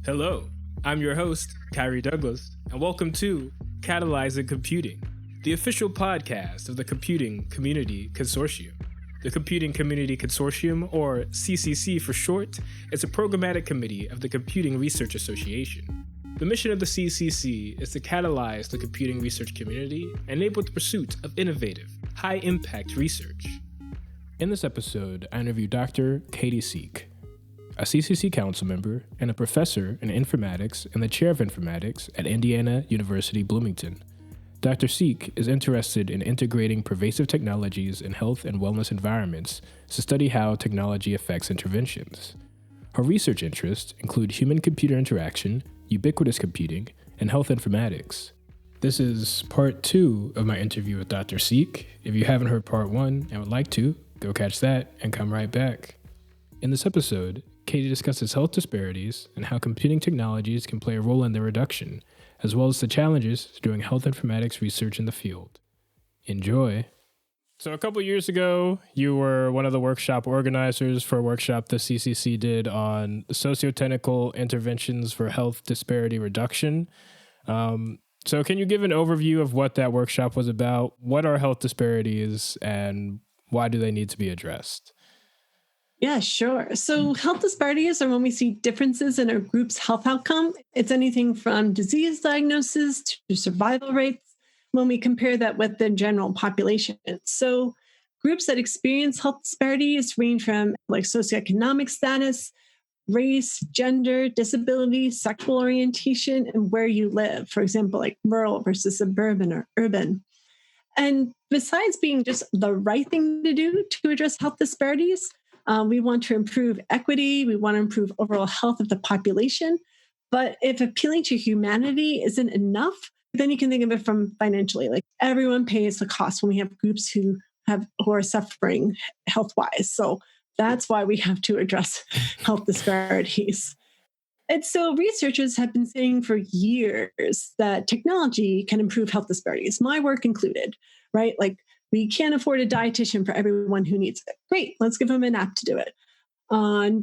Hello, I'm your host, Khari Douglas, and welcome to Catalyzing Computing, the official podcast of the Computing Community Consortium. The Computing Community Consortium, or CCC for short, is a programmatic committee of the Computing Research Association. The mission of the CCC is to catalyze the computing research community and enable the pursuit of innovative, high-impact research. In this episode, I interview Dr. Siek, a CCC council member and a professor in informatics and the Chair of Informatics at Indiana University Bloomington. Dr. Siek is interested in integrating pervasive technologies in health and wellness environments to study how technology affects interventions. Her research interests include human-computer interaction, ubiquitous computing, and health informatics. This is part 2 of my interview with Dr. Siek. If you haven't heard part 1 and would like to, go catch that and come right back. In this episode, Katie discusses health disparities and how computing technologies can play a role in their reduction, as well as the challenges to doing health informatics research in the field. Enjoy. So a couple years ago, you were one of the workshop organizers for a workshop the CCC did on sociotechnical interventions for health disparity reduction. So can you give an overview of what that workshop was about? What are health disparities and why do they need to be addressed? Yeah, sure. So health disparities are when we see differences in a group's health outcome. It's anything from disease diagnosis to survival rates when we compare that with the general population. So groups that experience health disparities range from like socioeconomic status, race, gender, disability, sexual orientation, and where you live. For example, like rural versus suburban or urban. And besides being just the right thing to do to address health disparities, we want to improve equity. We want to improve overall health of the population. But if appealing to humanity isn't enough, then you can think of it from financially. Like everyone pays the cost when we have groups who are suffering health-wise. So that's why we have to address health disparities. And so researchers have been saying for years that technology can improve health disparities, my work included, right? Like we can't afford a dietitian for everyone who needs it. Great, let's give them an app to do it.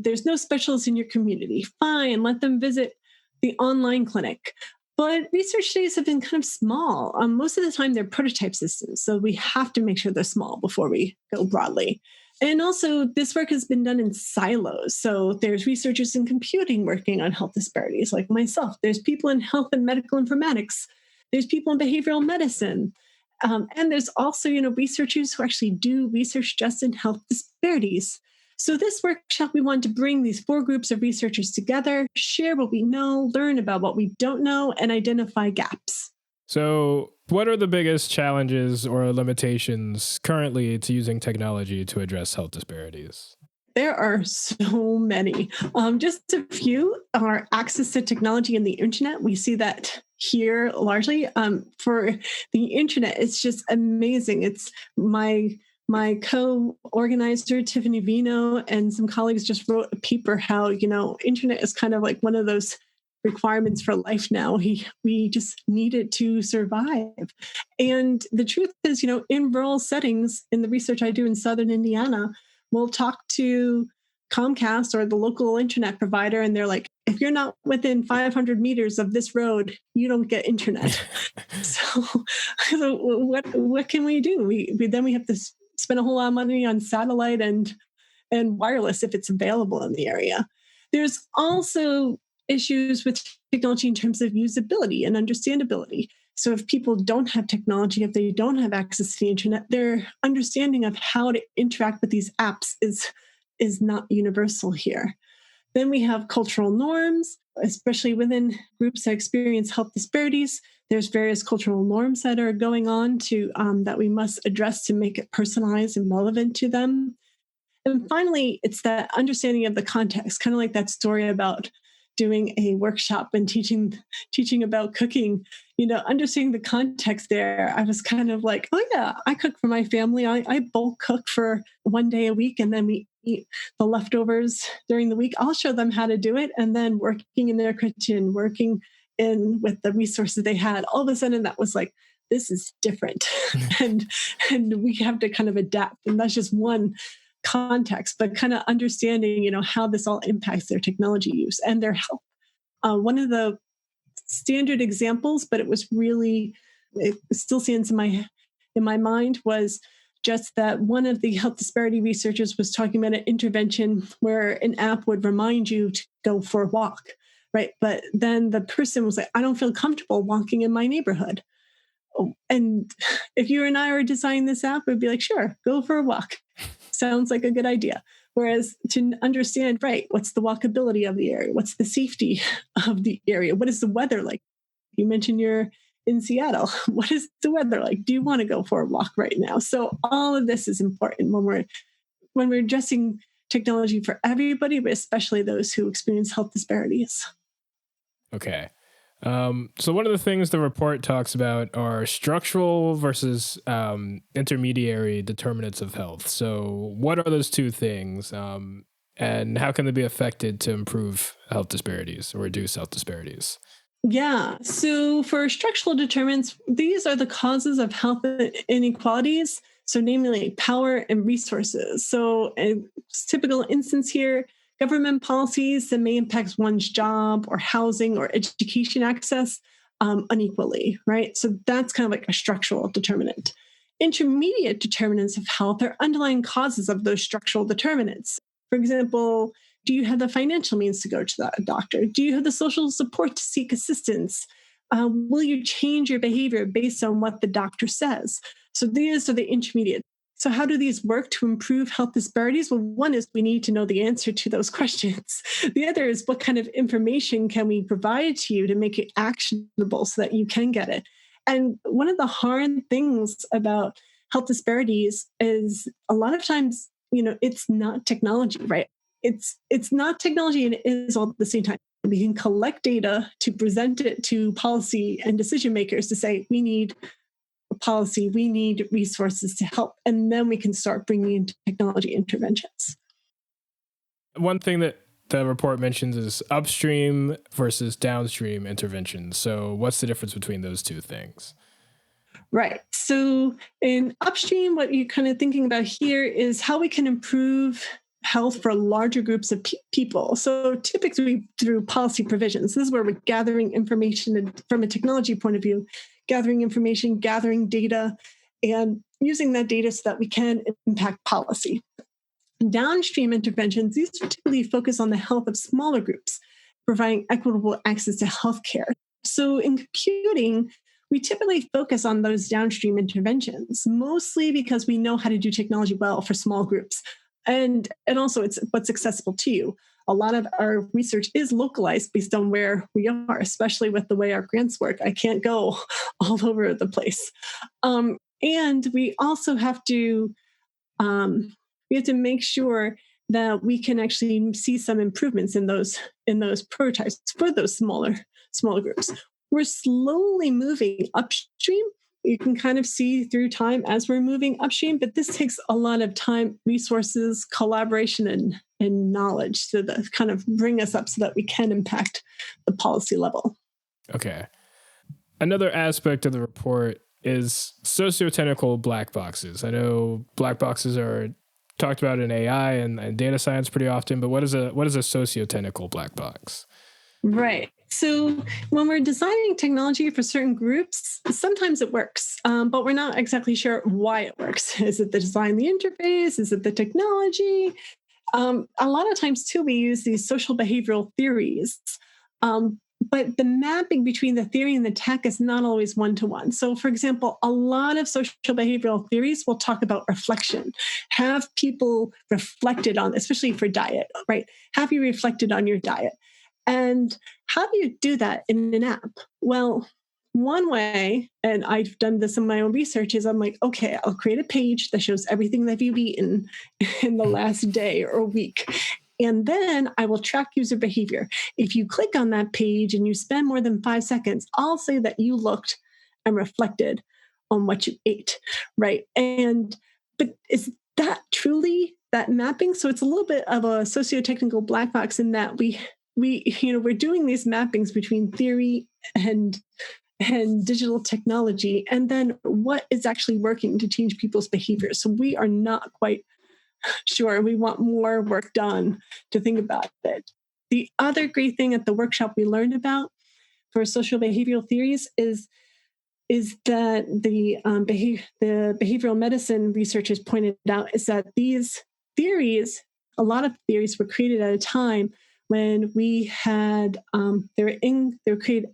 There's no specialists in your community. Fine, let them visit the online clinic. But research studies have been kind of small. Most of the time, they're prototype systems. So we have to make sure they're small before we go broadly. And also, this work has been done in silos. So there's researchers in computing working on health disparities, like myself. There's people in health and medical informatics. There's people in behavioral medicine. And there's also, researchers who actually do research just in health disparities. So this workshop, we want to bring these 4 groups of researchers together, share what we know, learn about what we don't know, and identify gaps. So what are the biggest challenges or limitations currently to using technology to address health disparities? There are so many. Just a few are access to technology and the internet. We see that here largely. For the internet, it's just amazing. It's my co-organizer, Tiffany Vino, and some colleagues just wrote a paper how, internet is kind of like one of those requirements for life now. We just need it to survive. And the truth is, in rural settings, in the research I do in Southern Indiana, we'll talk to Comcast or the local internet provider, and they're like, if you're not within 500 meters of this road, you don't get internet. so what can we do? We have to spend a whole lot of money on satellite and wireless if it's available in the area. There's also issues with technology in terms of usability and understandability. So if people don't have technology, if they don't have access to the internet, their understanding of how to interact with these apps is not universal here. Then we have cultural norms, especially within groups that experience health disparities. There's various cultural norms that are going on that we must address to make it personalized and relevant to them. And finally, it's that understanding of the context, kind of like that story about doing a workshop and teaching about cooking, understanding the context there. I was kind of like, oh yeah, I cook for my family. I bulk cook for one day a week, and then we eat the leftovers during the week. I'll show them how to do it. And then working in their kitchen, working in with the resources they had, all of a sudden that was like, this is different. and we have to kind of adapt. And that's just one context, but kind of understanding, how this all impacts their technology use and their health. One of the standard examples, but it still stands in my mind, was just that one of the health disparity researchers was talking about an intervention where an app would remind you to go for a walk, right? But then the person was like, I don't feel comfortable walking in my neighborhood. And if you and I were designing this app, we'd be like, sure, go for a walk. Sounds like a good idea. Whereas to understand, right, what's the walkability of the area? What's the safety of the area? What is the weather like? You mentioned you're in Seattle. What is the weather like? Do you want to go for a walk right now? So all of this is important when we're addressing technology for everybody, but especially those who experience health disparities. Okay. So one of the things the report talks about are structural versus intermediary determinants of health. So what are those two things, and how can they be affected to improve health disparities or reduce health disparities? Yeah. So for structural determinants, these are the causes of health inequalities. So namely power and resources. So a typical instance here, government policies that may impact one's job or housing or education access unequally, right? So that's kind of like a structural determinant. Intermediate determinants of health are underlying causes of those structural determinants. For example, do you have the financial means to go to the doctor? Do you have the social support to seek assistance? Will you change your behavior based on what the doctor says? So these are the intermediate. So how do these work to improve health disparities? Well, one is we need to know the answer to those questions. The other is what kind of information can we provide to you to make it actionable so that you can get it? And one of the hard things about health disparities is a lot of times, it's not technology, right? It's not technology, and it is all at the same time. We can collect data to present it to policy and decision makers to say, we need a policy, we need resources to help, and then we can start bringing in technology interventions. One thing that the report mentions is upstream versus downstream interventions. So what's the difference between those two things? Right. So in upstream, what you're kind of thinking about here is how we can improve health for larger groups of people. So typically through policy provisions. This is where we're gathering information from a technology point of view, gathering information, gathering data, and using that data so that we can impact policy. Downstream interventions, these typically focus on the health of smaller groups, providing equitable access to healthcare. So in computing, we typically focus on those downstream interventions, mostly because we know how to do technology well for small groups. And also it's what's accessible to you. A lot of our research is localized based on where we are, especially with the way our grants work. I can't go all over the place. And we also have to make sure that we can actually see some improvements in those prototypes for those smaller groups. We're slowly moving upstream. You can kind of see through time as we're moving upstream, but this takes a lot of time, resources, collaboration, and knowledge to kind of bring us up so that we can impact the policy level. Okay. Another aspect of the report is sociotechnical black boxes. I know black boxes are talked about in AI and data science pretty often, but what is a sociotechnical black box? Right. So when we're designing technology for certain groups, sometimes it works, but we're not exactly sure why it works. Is it the design, the interface? Is it the technology? A lot of times, too, we use these social behavioral theories. But the mapping between the theory and the tech is not always one-to-one. So, for example, a lot of social behavioral theories will talk about reflection. Have people reflected on, especially for diet, right? Have you reflected on your diet? And how do you do that in an app? Well, one way, and I've done this in my own research, is I'm like, okay, I'll create a page that shows everything that you've eaten in the last day or week. And then I will track user behavior. If you click on that page and you spend more than 5 seconds, I'll say that you looked and reflected on what you ate, right? But is that truly that mapping? So it's a little bit of a sociotechnical black box in that we're doing these mappings between theory and digital technology, and then what is actually working to change people's behavior. So we are not quite sure. We want more work done to think about it. The other great thing at the workshop we learned about for social behavioral theories is that the behavioral medicine researchers pointed out is that these theories, a lot of theories were created at a time when we had they were created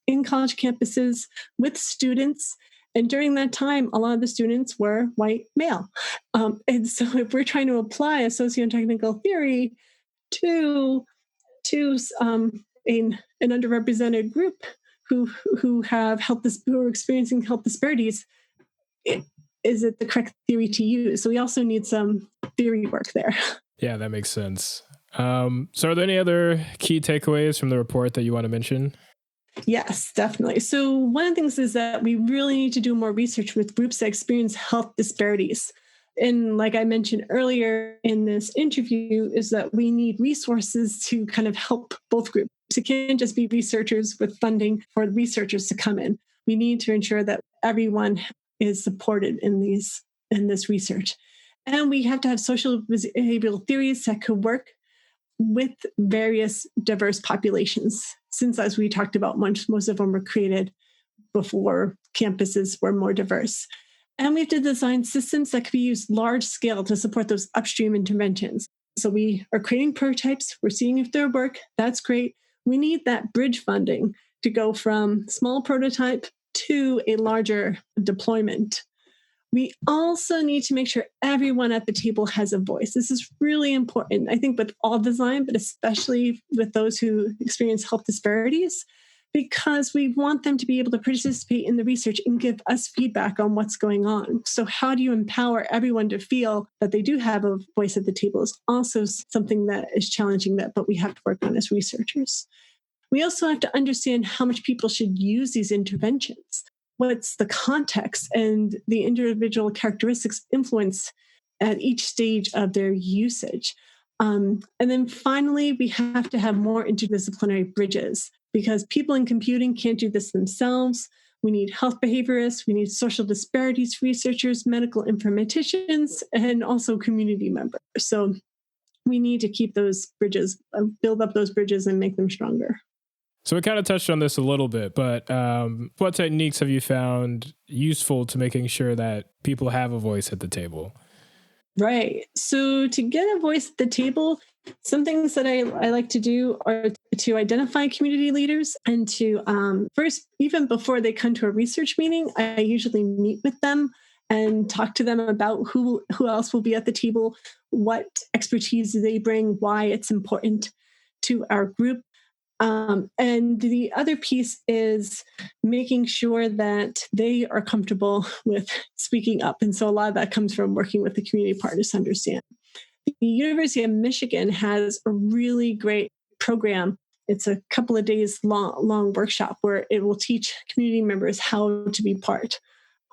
in college campuses with students, and during that time, a lot of the students were white male, and so if we're trying to apply a sociotechnical theory to an underrepresented group who who are experiencing health disparities, is it the correct theory to use? So we also need some theory work there. Yeah, that makes sense. So are there any other key takeaways from the report that you want to mention? Yes, definitely. So one of the things is that we really need to do more research with groups that experience health disparities. And like I mentioned earlier in this interview, is that we need resources to kind of help both groups. It can't just be researchers with funding for researchers to come in. We need to ensure that everyone is supported in this research. And we have to have social behavioral theories that could work with various diverse populations, since, as we talked about, most of them were created before campuses were more diverse. And we have to design systems that could be used large scale to support those upstream interventions. So we are creating prototypes. We're seeing if they work. That's great. We need that bridge funding to go from small prototype to a larger deployment. We also need to make sure everyone at the table has a voice. This is really important, I think, with all design, but especially with those who experience health disparities, because we want them to be able to participate in the research and give us feedback on what's going on. So how do you empower everyone to feel that they do have a voice at the table is also something that is challenging, but we have to work on as researchers. We also have to understand how much people should use these interventions. What's the context and the individual characteristics influence at each stage of their usage. And then finally, we have to have more interdisciplinary bridges, because people in computing can't do this themselves. We need health behaviorists, we need social disparities researchers, medical informaticians, and also community members. So we need to keep those bridges, build up those bridges and make them stronger. So we kind of touched on this a little bit, but what techniques have you found useful to making sure that people have a voice at the table? Right. So to get a voice at the table, some things that I like to do are to identify community leaders and to first, even before they come to a research meeting, I usually meet with them and talk to them about who else will be at the table, what expertise they bring, why it's important to our group. And the other piece is making sure that they are comfortable with speaking up. And so a lot of that comes from working with the community partners to understand. The University of Michigan has a really great program. It's a couple of days long workshop where it will teach community members how to be part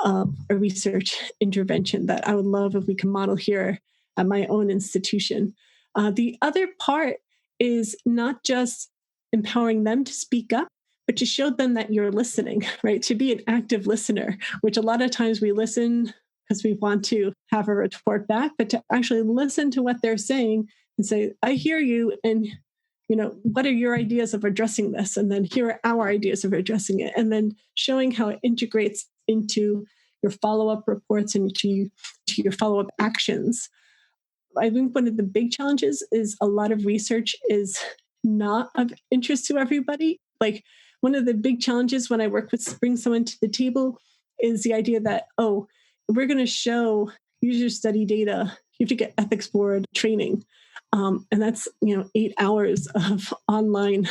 of a research intervention that I would love if we can model here at my own institution. The other part is not just empowering them to speak up, but to show them that you're listening, right? To be an active listener, which a lot of times we listen because we want to have a retort back, but to actually listen to what they're saying and say, I hear you, and what are your ideas of addressing this? And then here are our ideas of addressing it. And then showing how it integrates into your follow-up reports and to your follow-up actions. I think one of the big challenges is a lot of research is not of interest to everybody. Like, one of the big challenges when I work with bring someone to the table is the idea that, we're going to show user study data. You have to get ethics board training. And that's, 8 hours of online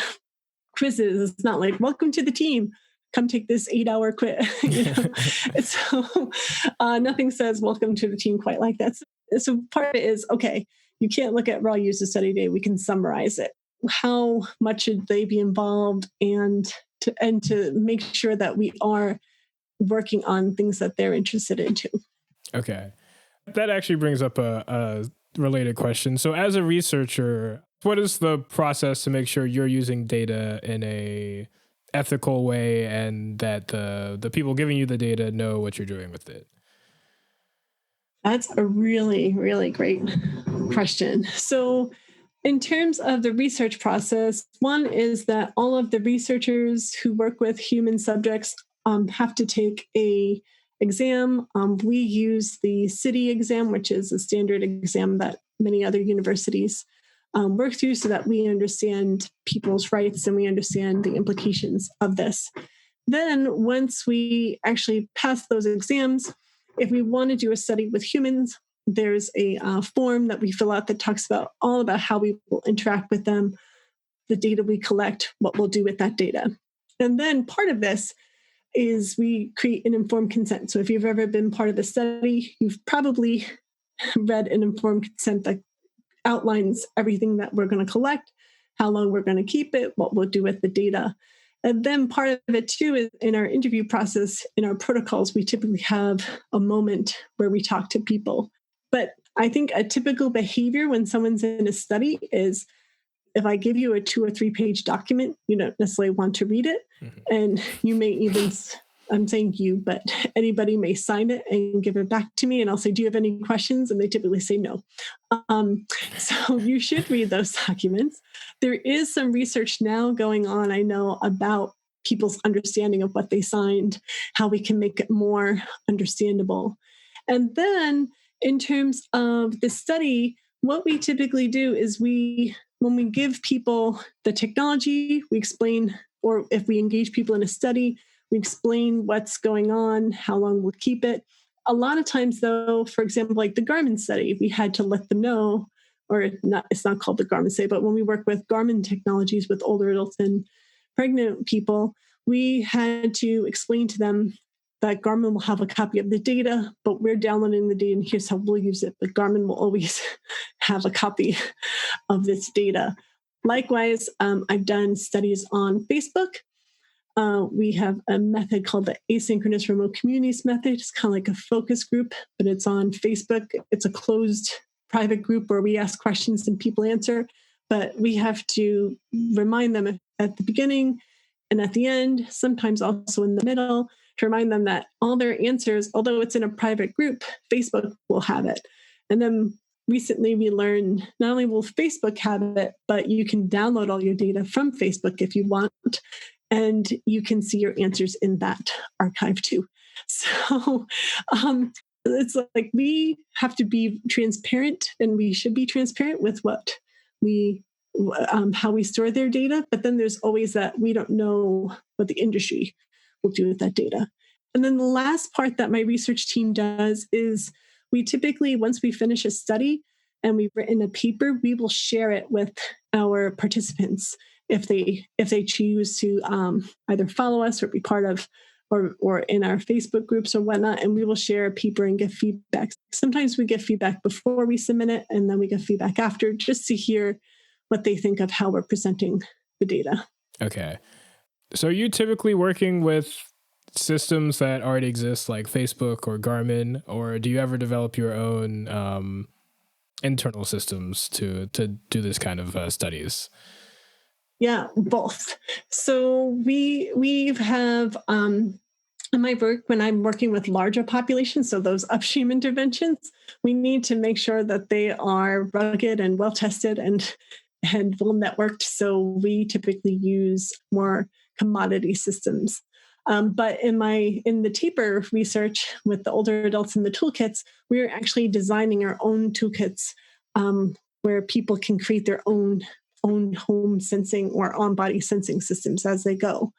quizzes. It's not like, welcome to the team, come take this 8-hour quiz. So nothing says welcome to the team quite like that. So part of it is, okay, you can't look at raw user study data. We can summarize it. How much should they be involved, and to make sure that we are working on things that they're interested in too. Okay. That actually brings up a related question. So as a researcher, what is the process to make sure you're using data in a ethical way and that the people giving you the data know what you're doing with it? That's a really, really great question. So In terms of the research process, one is that all of the researchers who work with human subjects have to take a exam. We use the city exam, which is a standard exam that many other universities work through so that we understand people's rights and we understand the implications of this. Then once we actually pass those exams, if we want to do a study with humans, there's a form that we fill out that talks about all about how we will interact with them, the data we collect, what we'll do with that data. And then part of this is we create an informed consent. So if you've ever been part of the study, you've probably read an informed consent that outlines everything that we're going to collect, how long we're going to keep it, what we'll do with the data. And then part of it too is in our interview process, in our protocols, we typically have a moment where we talk to people. But I think a typical behavior when someone's in a study is if I give you a 2 or 3 page document, you don't necessarily want to read it. Mm-hmm. And you may even, I'm saying you, but anybody may sign it and give it back to me. And I'll say, do you have any questions? And they typically say no. So you should read those documents. There is some research now going on, I know, about people's understanding of what they signed, how we can make it more understandable. And then in terms of the study, what we typically do is when we give people the technology, we explain, or if we engage people in a study, we explain what's going on, how long we'll keep it. A lot of times, though, for example, like the Garmin study, we had to let them know, or not, it's not called the Garmin study, but when we work with Garmin technologies with older adults and pregnant people, we had to explain to them that Garmin will have a copy of the data, but we're downloading the data and here's how we'll use it. But Garmin will always have a copy of this data. Likewise, I've done studies on Facebook. We have a method called the asynchronous remote communities method. It's kind of like a focus group, but it's on Facebook. It's a closed private group where we ask questions and people answer, but we have to remind them at the beginning and at the end, sometimes also in the middle, to remind them that all their answers, although it's in a private group, Facebook will have it. And then recently we learned not only will Facebook have it, but you can download all your data from Facebook if you want, and you can see your answers in that archive too. So it's like we have to be transparent, and we should be transparent with what we how we store their data. But then there's always that we don't know what the industry will do with that data. And then the last part that my research team does is we typically, once we finish a study and we've written a paper, we will share it with our participants if they choose to either follow us or be part of or in our Facebook groups or whatnot, and we will share a paper and give feedback. Sometimes we get feedback before we submit it, and then we get feedback after, just to hear what they think of how we're presenting the data. Okay. So are you typically working with systems that already exist, like Facebook or Garmin, or do you ever develop your own internal systems to do this kind of studies? Yeah, both. So we have in my work, when I'm working with larger populations, so those upstream interventions, we need to make sure that they are rugged and well tested and well networked. So we typically use more commodity systems. But in the taper research with the older adults in the toolkits, we're actually designing our own toolkits where people can create their own home sensing or on-body sensing systems as they go.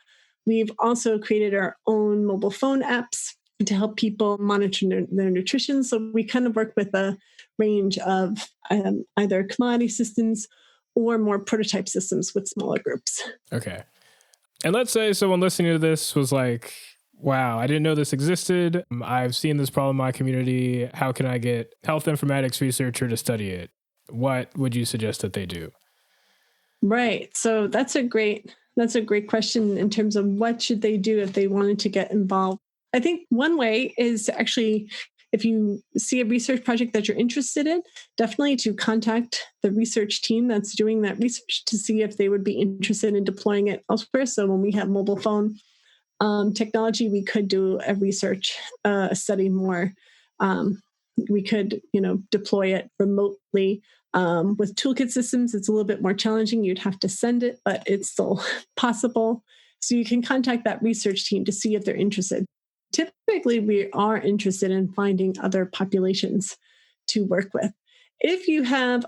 We've also created our own mobile phone apps to help people monitor their nutrition. So we kind of work with a range of either commodity systems or more prototype systems with smaller groups. Okay. And let's say someone listening to this was like, wow, I didn't know this existed. I've seen this problem in my community. How can I get health informatics researcher to study it? What would you suggest that they do? Right. So that's a great question in terms of what should they do if they wanted to get involved. I think one way is to actually, if you see a research project that you're interested in, definitely to contact the research team that's doing that research to see if they would be interested in deploying it elsewhere. So when we have mobile phone technology, we could do a research study more we could, deploy it remotely. With toolkit systems, it's a little bit more challenging. You'd have to send it, but it's still possible. So you can contact that research team to see if they're interested. Typically, we are interested in finding other populations to work with. If you have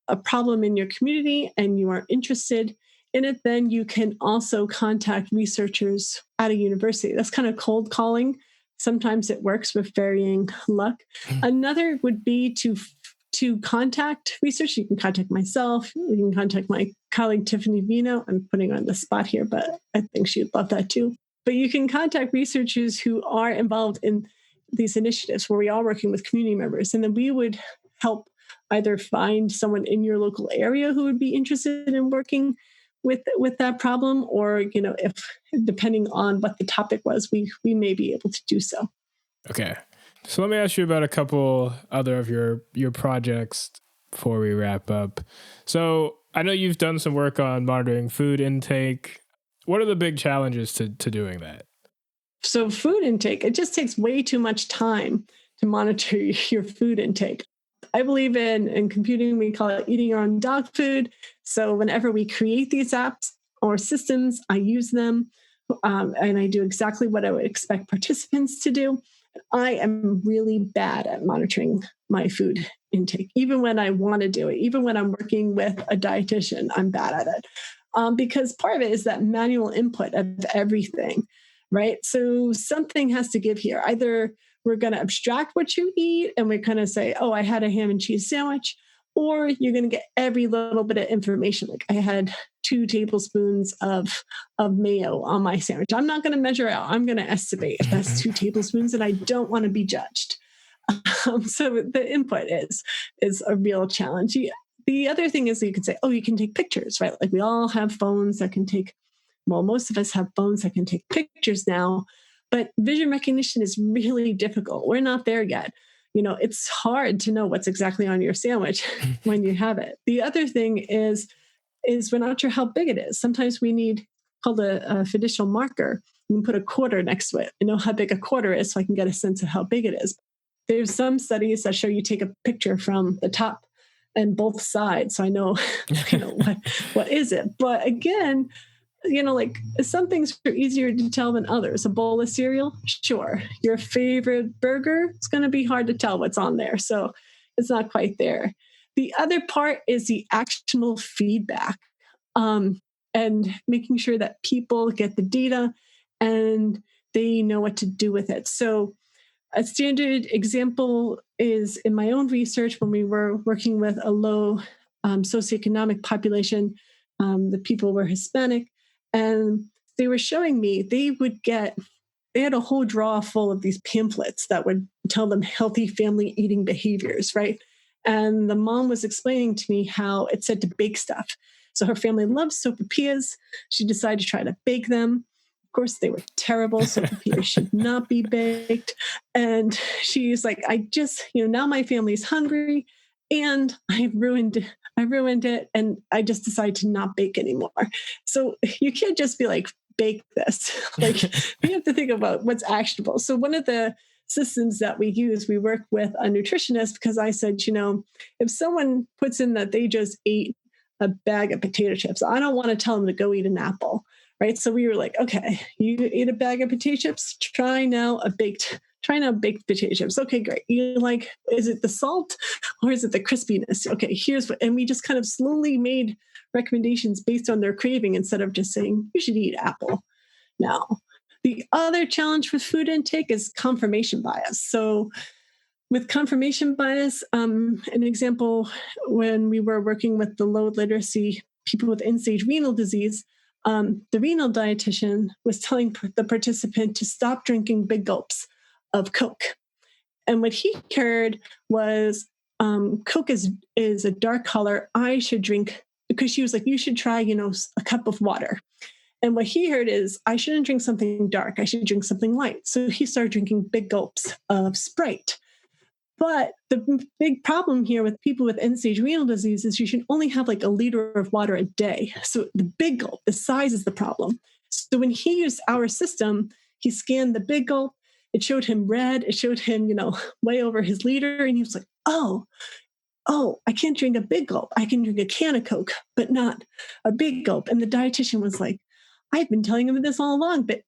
a problem in your community and you are interested in it, then you can also contact researchers at a university. That's kind of cold calling. Sometimes it works with varying luck. Another would be to contact research. You can contact myself. You can contact my colleague, Tiffany Vino. I'm putting her on the spot here, but I think she'd love that too. But you can contact researchers who are involved in these initiatives where we are working with community members. And then we would help either find someone in your local area who would be interested in working with that problem, or, if depending on what the topic was, we may be able to do so. Okay. So let me ask you about a couple other of your projects before we wrap up. So I know you've done some work on monitoring food intake. What are the big challenges to doing that? So food intake, it just takes way too much time to monitor your food intake. I believe in computing, we call it eating your own dog food. So whenever we create these apps or systems, I use them and I do exactly what I would expect participants to do. I am really bad at monitoring my food intake, even when I want to do it, even when I'm working with a dietitian, I'm bad at it. Because part of it is that manual input of everything, right? So something has to give here. Either we're going to abstract what you eat and we're going to say, oh, I had a ham and cheese sandwich, or you're going to get every little bit of information. Like I had 2 tablespoons of mayo on my sandwich. I'm not going to measure out. I'm going to estimate if that's 2 tablespoons, and I don't want to be judged. So the input is a real challenge. The other thing is that you can say, oh, you can take pictures, right? Like we all have phones that can take, well, most of us have phones that can take pictures now, but vision recognition is really difficult. We're not there yet. It's hard to know what's exactly on your sandwich when you have it. The other thing is we're not sure how big it is. Sometimes we need called a fiducial marker. You can put a quarter next to it. I know how big a quarter is, so I can get a sense of how big it is. There's some studies that show you take a picture from the top and both sides, so I know, what is it. But again, like some things are easier to tell than others. A bowl of cereal, sure. Your favorite burger, it's going to be hard to tell what's on there. So it's not quite there. The other part is the actionable feedback and making sure that people get the data and they know what to do with it. So a standard example is in my own research when we were working with a low socioeconomic population, the people were Hispanic. And they were showing me they had a whole drawer full of these pamphlets that would tell them healthy family eating behaviors, right? And the mom was explaining to me how it said to bake stuff. So her family loves sopapillas. She decided to try to bake them. Of course, they were terrible. Sopapillas should not be baked. And she's like, I just, now my family's hungry and I ruined it. And I just decided to not bake anymore. So you can't just be like, bake this. Like you have to think about what's actionable. So one of the systems that we use, we work with a nutritionist because I said, if someone puts in that they just ate a bag of potato chips, I don't want to tell them to go eat an apple, right? So we were like, okay, you ate a bag of potato chips, try now baked potato chips. Okay, great. You like, is it the salt or is it the crispiness? Okay, and we just kind of slowly made recommendations based on their craving instead of just saying, you should eat apple now. The other challenge with food intake is confirmation bias. So with confirmation bias, an example, when we were working with the low literacy people with end-stage renal disease, the renal dietitian was telling the participant to stop drinking big gulps of Coke. And what he heard was Coke is a dark color. I should drink, because she was like, you should try, a cup of water. And what he heard is I shouldn't drink something dark. I should drink something light. So he started drinking big gulps of Sprite. But the big problem here with people with end-stage renal disease is you should only have like a liter of water a day. So the big gulp, the size is the problem. So when he used our system, he scanned the big gulp, it showed him red. It showed him, way over his liter. And he was like, oh, I can't drink a big gulp. I can drink a can of Coke, but not a big gulp. And the dietitian was like, I've been telling him this all along, but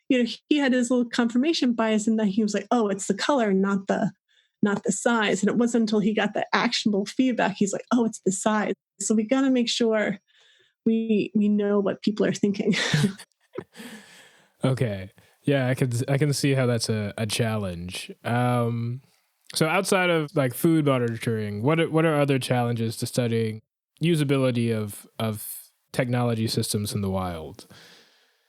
he had his little confirmation bias, and then he was like, oh, it's the color, not the size. And it wasn't until he got the actionable feedback, he's like, oh, it's the size. So we got to make sure we know what people are thinking. Okay. Yeah, I can see how that's a challenge. So outside of like food monitoring, what are other challenges to studying usability of technology systems in the wild?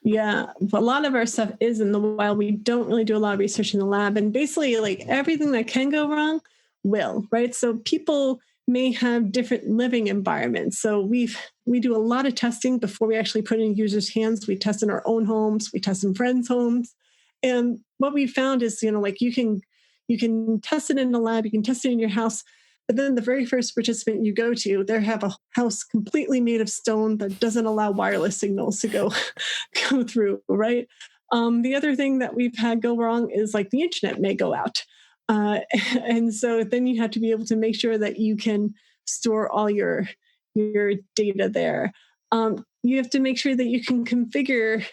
Yeah, a lot of our stuff is in the wild. We don't really do a lot of research in the lab, and basically like everything that can go wrong will, right? So people may have different living environments. So we do a lot of testing before we actually put it in users' hands. We test in our own homes, we test in friends' homes. And what we found is, like you can test it in the lab, you can test it in your house, but then the very first participant you go to, they have a house completely made of stone that doesn't allow wireless signals to go through, right? The other thing that we've had go wrong is like the internet may go out. And so then you have to be able to make sure that you can store all your data there. You have to make sure that you can configure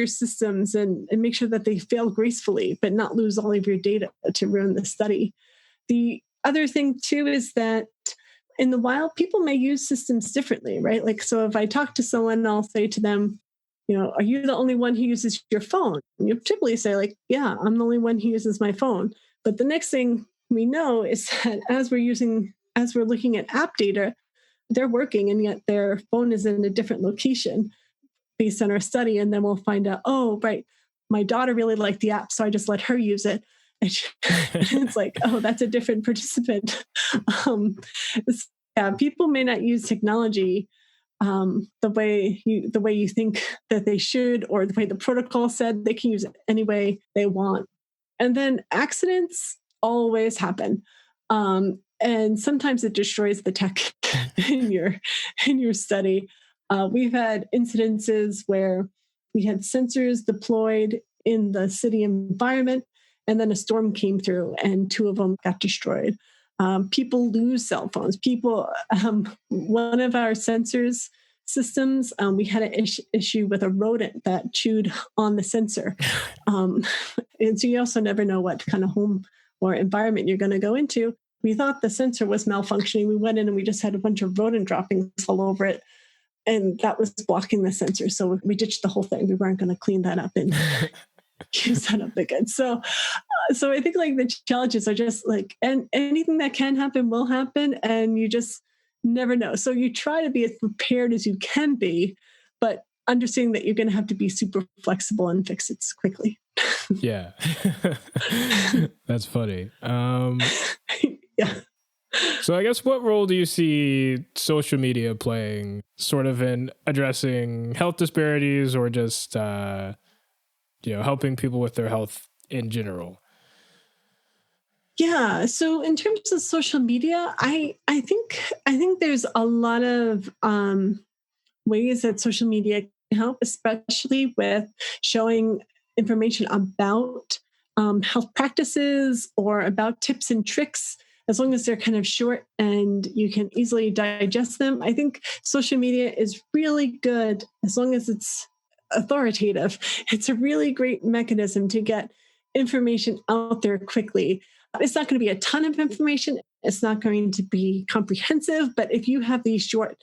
systems and make sure that they fail gracefully, but not lose all of your data to ruin the study. The other thing too is that in the wild, people may use systems differently, right? Like, so if I talk to someone, I'll say to them, are you the only one who uses your phone? And you typically say like, yeah, I'm the only one who uses my phone. But the next thing we know is that as we're looking at app data, they're working and yet their phone is in a different location based on our study. And then we'll find out, oh, right, my daughter really liked the app, so I just let her use it. And it's like, oh, that's a different participant. People may not use technology the way you think that they should, or the way the protocol said. They can use it any way they want. And then accidents always happen. And sometimes it destroys the tech in your study. We've had incidences where we had sensors deployed in the city environment, and then a storm came through and 2 of them got destroyed. People lose cell phones. One of our sensors systems, we had an issue with a rodent that chewed on the sensor. And so you also never know what kind of home or environment you're going to go into. We thought the sensor was malfunctioning. We went in and we just had a bunch of rodent droppings all over it. And that was blocking the sensor. So we ditched the whole thing. We weren't going to clean that up and use that up again. So I think like the challenges are just like, and anything that can happen will happen. And you just never know. So you try to be as prepared as you can be, but understanding that you're going to have to be super flexible and fix it quickly. Yeah. That's funny. Yeah. So I guess what role do you see social media playing sort of in addressing health disparities or just, helping people with their health in general? Yeah. So in terms of social media, I think there's a lot of ways that social media can help, especially with showing information about health practices or about tips and tricks, as long as they're kind of short and you can easily digest them. I think social media is really good as long as it's authoritative. It's a really great mechanism to get information out there quickly. It's not going to be a ton of information. It's not going to be comprehensive, but if you have these short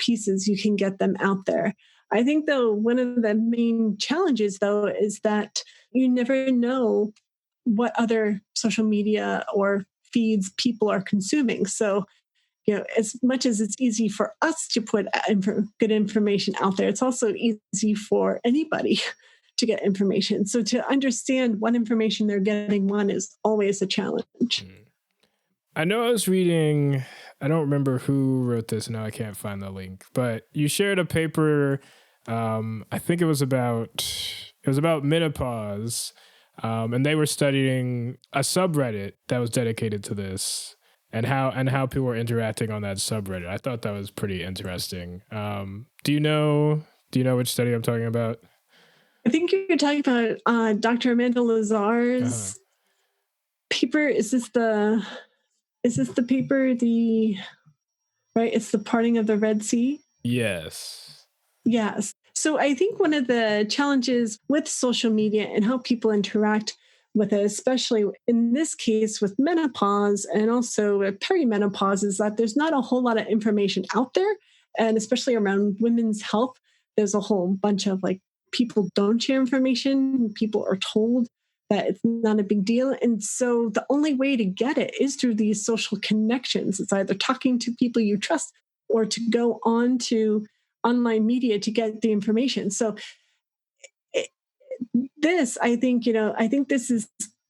pieces, you can get them out there. I think, though, one of the main challenges, though, is that you never know what other social media or feeds people are consuming. So, as much as it's easy for us to put good information out there, it's also easy for anybody to get information. So to understand what information they're getting, one is always a challenge. I know I was reading, I don't remember who wrote this, now I can't find the link, but you shared a paper, I think it was about menopause, and they were studying a subreddit that was dedicated to this and how people were interacting on that subreddit. I thought that was pretty interesting. Do you know which study I'm talking about? I think you're talking about Dr. Amanda Lazar's paper. Is this the paper, right? It's the parting of the Red Sea. Yes. Yes. So I think one of the challenges with social media and how people interact with it, especially in this case with menopause and also perimenopause, is that there's not a whole lot of information out there. And especially around women's health, there's a whole bunch of like people don't share information. People are told that it's not a big deal. And so the only way to get it is through these social connections. It's either talking to people you trust or to go on to online media to get the information. So I think this is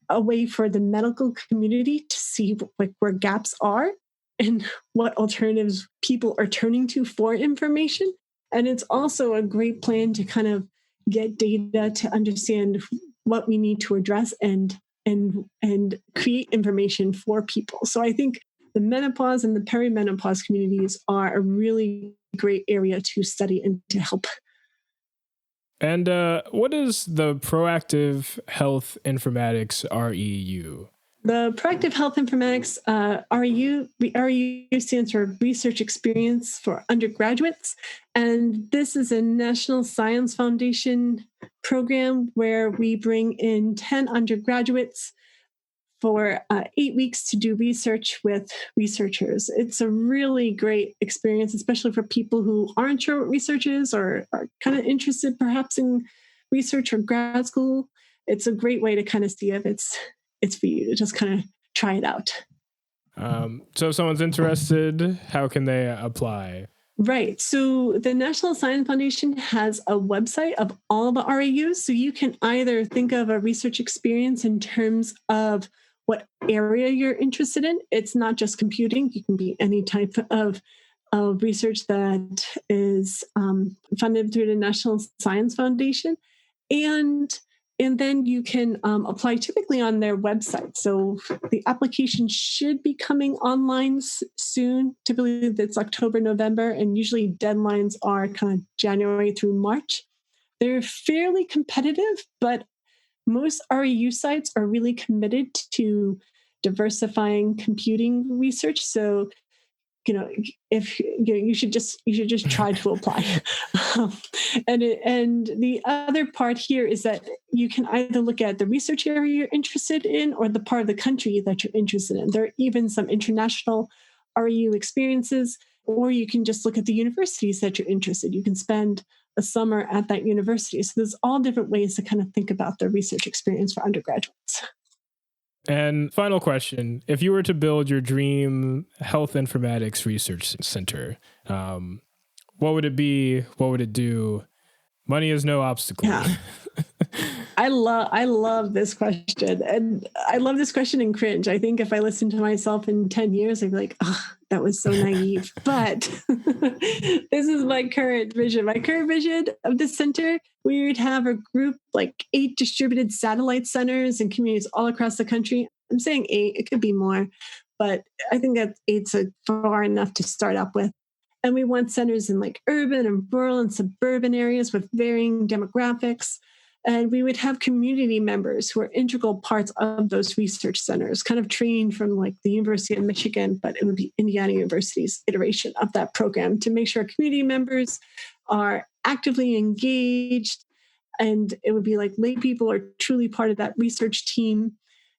a way for the medical community to see like where gaps are and what alternatives people are turning to for information. And it's also a great plan to kind of get data to understand what we need to address and create information for people. So I think the menopause and the perimenopause communities are a really great area to study and to help. And what is the Proactive Health Informatics REU? The Proactive Health Informatics REU stands for Research Experience for Undergraduates. And this is a National Science Foundation program where we bring in 10 undergraduates for 8 weeks to do research with researchers. It's a really great experience, especially for people who aren't sure what research is or are kind of interested perhaps in research or grad school. It's a great way to kind of see if it's for you to just kind of try it out. So if someone's interested, how can they apply? Right. So the National Science Foundation has a website of all the REUs. So you can either think of a research experience in terms of what area you're interested in. It's not just computing. You can be any type of research that is funded through the National Science Foundation. And then you can apply typically on their website. So the application should be coming online soon. Typically it's October, November, and usually deadlines are kind of January through March. They're fairly competitive, but most REU sites are really committed to diversifying computing research. So if you should just try to apply. And the other part here is that you can either look at the research area you're interested in or the part of the country that you're interested in. There are even some international REU experiences, or you can just look at the universities that you're interested. You can spend a summer at that university. So there's all different ways to kind of think about the research experience for undergraduates. And final question, if you were to build your dream health informatics research center, what would it be? What would it do? Money is no obstacle. Yeah. I love this question. And I love this question and cringe. I think if I listened to myself in 10 years, I'd be like, oh, that was so naive. But this is my current vision. My current vision of the center, we would have a group, like 8 distributed satellite centers and communities all across the country. I'm saying 8, it could be more, but I think that 8's far enough to start up with. And we want centers in like urban and rural and suburban areas with varying demographics. And we would have community members who are integral parts of those research centers, kind of trained from like the University of Michigan, but it would be Indiana University's iteration of that program to make sure community members are actively engaged. And it would be like lay people are truly part of that research team.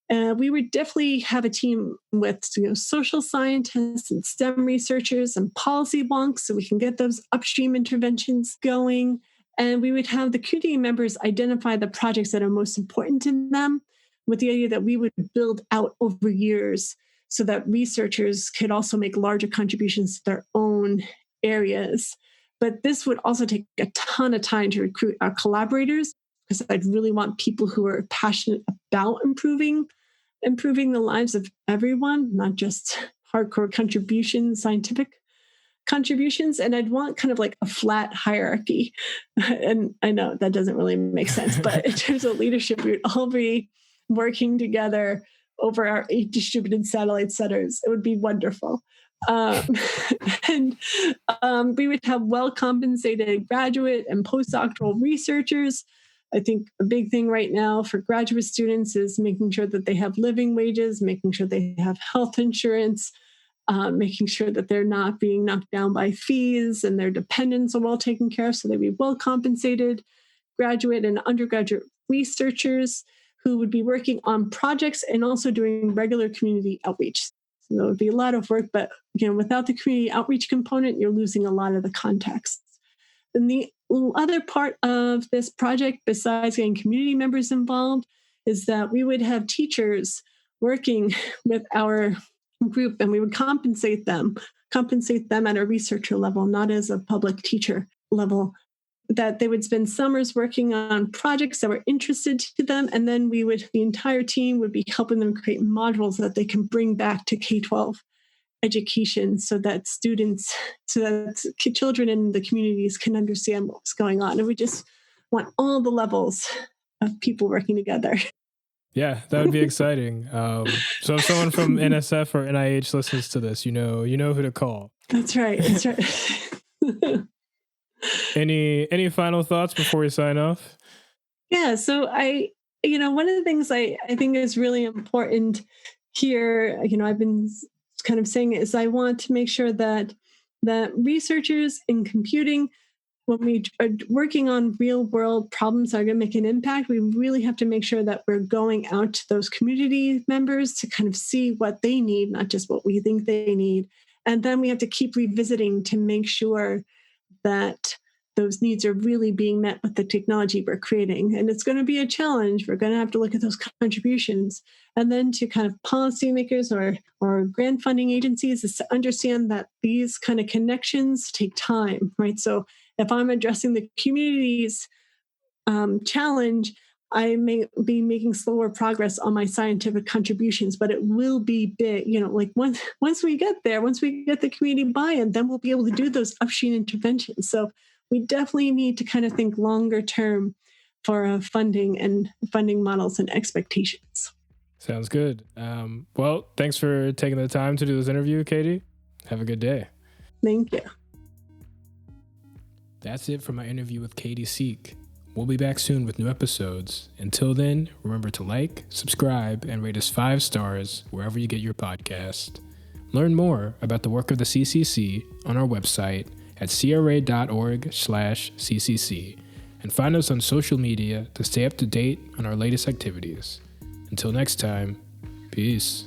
We would definitely have a team with social scientists and STEM researchers and policy wonks so we can get those upstream interventions going. And we would have the community members identify the projects that are most important to them with the idea that we would build out over years so that researchers could also make larger contributions to their own areas. But this would also take a ton of time to recruit our collaborators because I'd really want people who are passionate about improving the lives of everyone, not just hardcore contributions, scientific contributions. And I'd want kind of like a flat hierarchy. And I know that doesn't really make sense, but in terms of leadership, we would all be working together over our 8 distributed satellite centers. It would be wonderful. And we would have well-compensated graduate and postdoctoral researchers I think a big thing right now for graduate students is making sure that they have living wages, making sure they have health insurance, making sure that they're not being knocked down by fees and their dependents are well taken care of so they be well compensated. Graduate and undergraduate researchers who would be working on projects and also doing regular community outreach. So there would be a lot of work, but again, without the community outreach component, you're losing a lot of the context. And the other part of this project, besides getting community members involved, is that we would have teachers working with our group, and we would compensate them at a researcher level, not as a public teacher level, that they would spend summers working on projects that were interested to them. And then the entire team would be helping them create modules that they can bring back to K-12 education so that children in the communities can understand what's going on. And we just want all the levels of people working together. Yeah, that would be exciting. So if someone from NSF or NIH listens to this, you know who to call. That's right. That's right. Any final thoughts before we sign off? Yeah. So one of the things I think is really important here, I've been kind of saying is I want to make sure that researchers in computing, when we are working on real world problems that are going to make an impact, we really have to make sure that we're going out to those community members to kind of see what they need, not just what we think they need. And then we have to keep revisiting to make sure that those needs are really being met with the technology we're creating. And it's going to be a challenge. We're going to have to look at those contributions. And then to kind of policymakers or grant funding agencies is to understand that these kind of connections take time, right? So if I'm addressing the community's challenge, I may be making slower progress on my scientific contributions, but it will be big. Once we get there, once we get the community buy-in, then we'll be able to do those upstream interventions. So we definitely need to kind of think longer term for funding models and expectations. Sounds good. Well, thanks for taking the time to do this interview, Katie. Have a good day. Thank you. That's it for my interview with Katie Siek. We'll be back soon with new episodes. Until then, remember to like, subscribe, and rate us 5 stars wherever you get your podcast. Learn more about the work of the CCC on our website at cra.org/CCC and find us on social media to stay up to date on our latest activities. Until next time, peace.